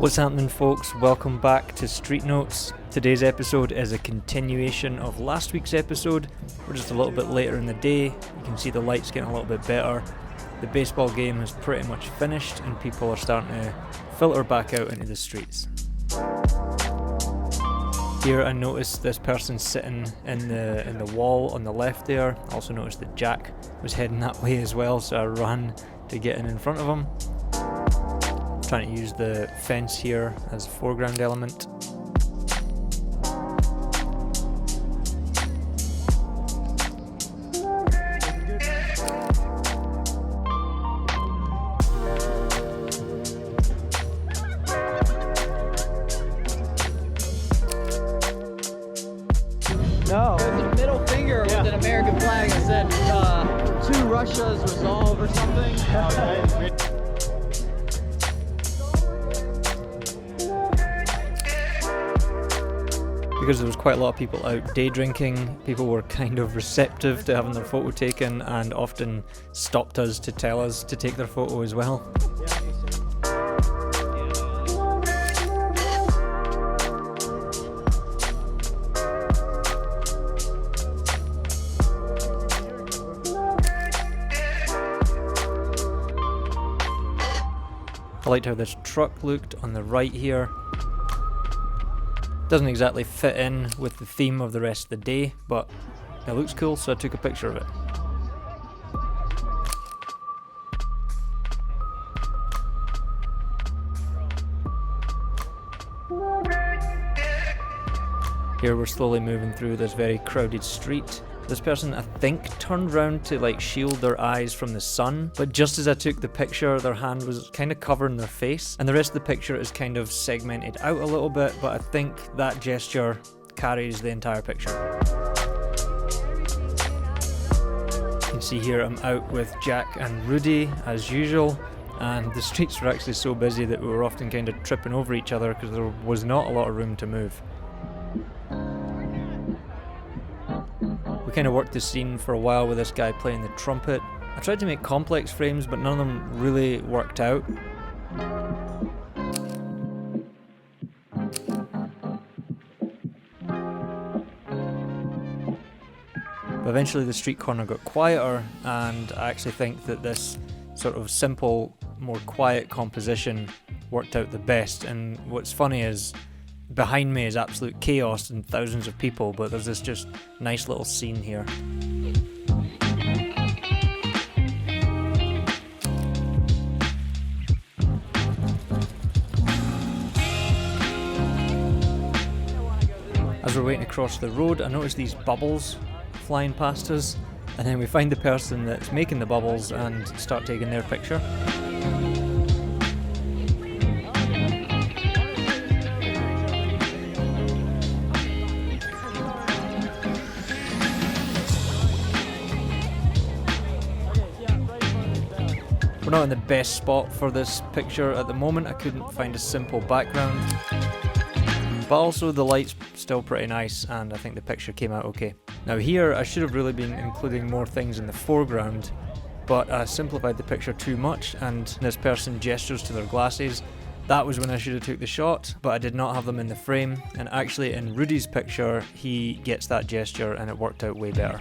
What's happening, folks? Welcome back to Street Notes. Today's episode is a continuation of last week's episode. We're just a little bit later in the day. You can see the lights getting a little bit better. The baseball game has pretty much finished and people are starting to filter back out into the streets. Here I noticed this person sitting in the wall on the left there. I also noticed that Jack was heading that way as well, so I ran to get in front of him. Trying to use the fence here as a foreground element. No. It was a middle finger with an American flag that said, to Russia's resolve or something. Because there was quite a lot of people out day drinking, people were kind of receptive to having their photo taken and often stopped us to tell us to take their photo as well. I liked how this truck looked on the right here. Doesn't exactly fit in with the theme of the rest of the day, but it looks cool, so I took a picture of it. Here we're slowly moving through this very crowded street. This person, I think, turned around to shield their eyes from the sun, but just as I took the picture, their hand was kind of covering their face, and the rest of the picture is kind of segmented out a little bit, but I think that gesture carries the entire picture. You can see here I'm out with Jack and Rudy, as usual, and the streets were actually so busy that we were often kind of tripping over each other because there was not a lot of room to move. We kind of worked the scene for a while with this guy playing the trumpet. I tried to make complex frames, but none of them really worked out. But eventually the street corner got quieter, and I actually think that this sort of simple, more quiet composition worked out the best. And what's funny is behind me is absolute chaos and thousands of people, but there's this just nice little scene here. As we're waiting across the road, I noticed these bubbles flying past us, and then we find the person that's making the bubbles and start taking their picture. We're not in the best spot for this picture at the moment. I couldn't find a simple background, but also the light's still pretty nice and I think the picture came out okay. Now here I should have really been including more things in the foreground, but I simplified the picture too much, and this person gestures to their glasses. That was when I should have took the shot, but I did not have them in the frame, and actually in Rudy's picture he gets that gesture and it worked out way better.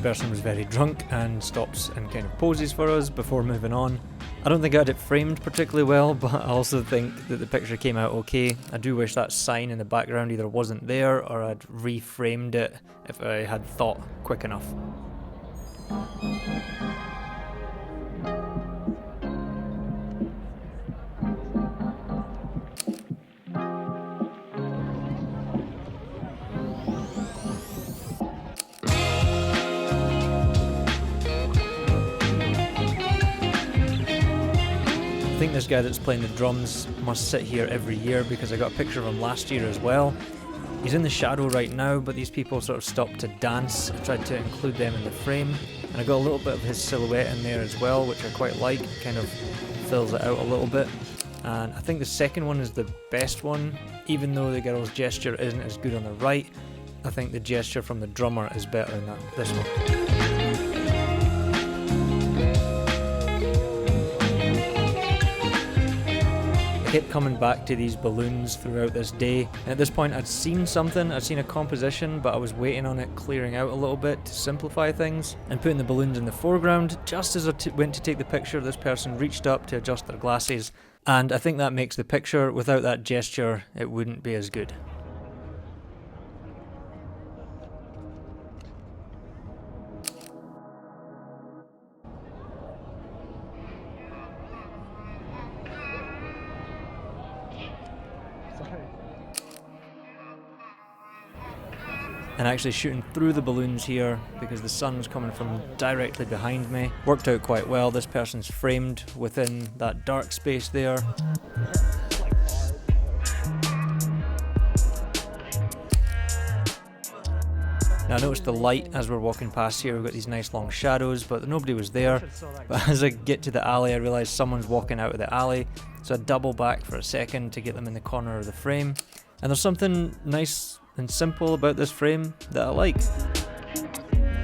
Person was very drunk and stops and kind of poses for us before moving on. I don't think I had it framed particularly well, but I also think that the picture came out okay. I do wish that sign in the background either wasn't there or I'd reframed it if I had thought quick enough. I think this guy that's playing the drums must sit here every year because I got a picture of him last year as well. He's in the shadow right now, but these people sort of stopped to dance. I tried to include them in the frame, and I got a little bit of his silhouette in there as well, which I quite like. It kind of fills it out a little bit. And I think the second one is the best one, even though the girl's gesture isn't as good on the right. I think the gesture from the drummer is better than this one. I kept coming back to these balloons throughout this day, and at this point I'd seen something, I'd seen a composition, but I was waiting on it clearing out a little bit to simplify things, and putting the balloons in the foreground. Just as I went to take the picture, this person reached up to adjust their glasses, and I think that makes the picture. Without that gesture, it wouldn't be as good. And actually shooting through the balloons here, because the sun's coming from directly behind me, worked out quite well. This person's framed within that dark space there. Now I noticed the light as we're walking past here, we've got these nice long shadows, but nobody was there. But as I get to the alley, I realise someone's walking out of the alley, so I double back for a second to get them in the corner of the frame. And there's something nice and simple about this frame that I like.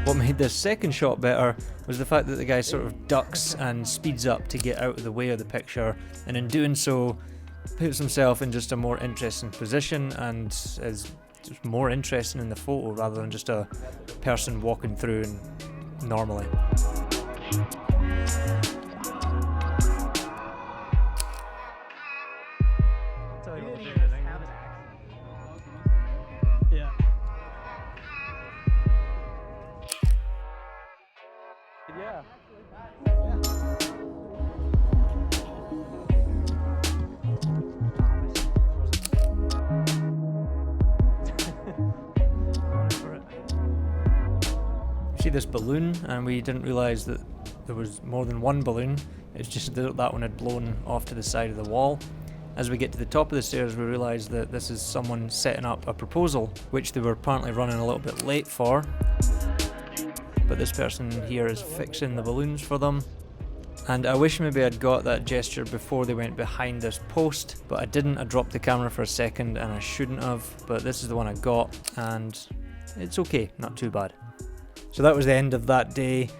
What made this second shot better was the fact that the guy sort of ducks and speeds up to get out of the way of the picture, and in doing so puts himself in just a more interesting position and is just more interesting in the photo rather than just a person walking through normally. Yeah. See this balloon, and we didn't realise that there was more than one balloon. It's just that that one had blown off to the side of the wall. As we get to the top of the stairs, we realise that this is someone setting up a proposal, which they were apparently running a little bit late for. But this person here is fixing the balloons for them. And I wish maybe I'd got that gesture before they went behind this post, but I didn't. I dropped the camera for a second and I shouldn't have, but this is the one I got, and it's okay, not too bad. So that was the end of that day.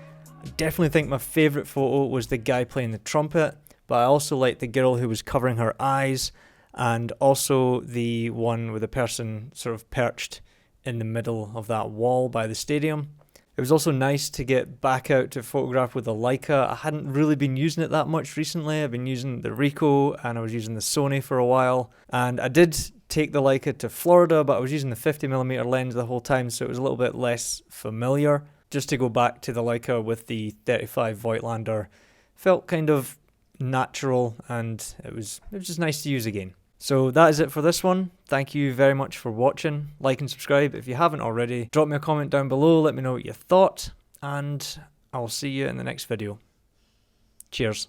I definitely think my favourite photo was the guy playing the trumpet, but I also liked the girl who was covering her eyes, and also the one with the person sort of perched in the middle of that wall by the stadium. It was also nice to get back out to photograph with the Leica. I hadn't really been using it that much recently. I've been using the Ricoh and I was using the Sony for a while. And I did take the Leica to Florida, but I was using the 50mm lens the whole time, so it was a little bit less familiar. Just to go back to the Leica with the 35 Voigtlander felt kind of natural, and it was just nice to use again. So that is it for this one. Thank you very much for watching. Like and subscribe if you haven't already. Drop me a comment down below, let me know what you thought, and I'll see you in the next video. Cheers.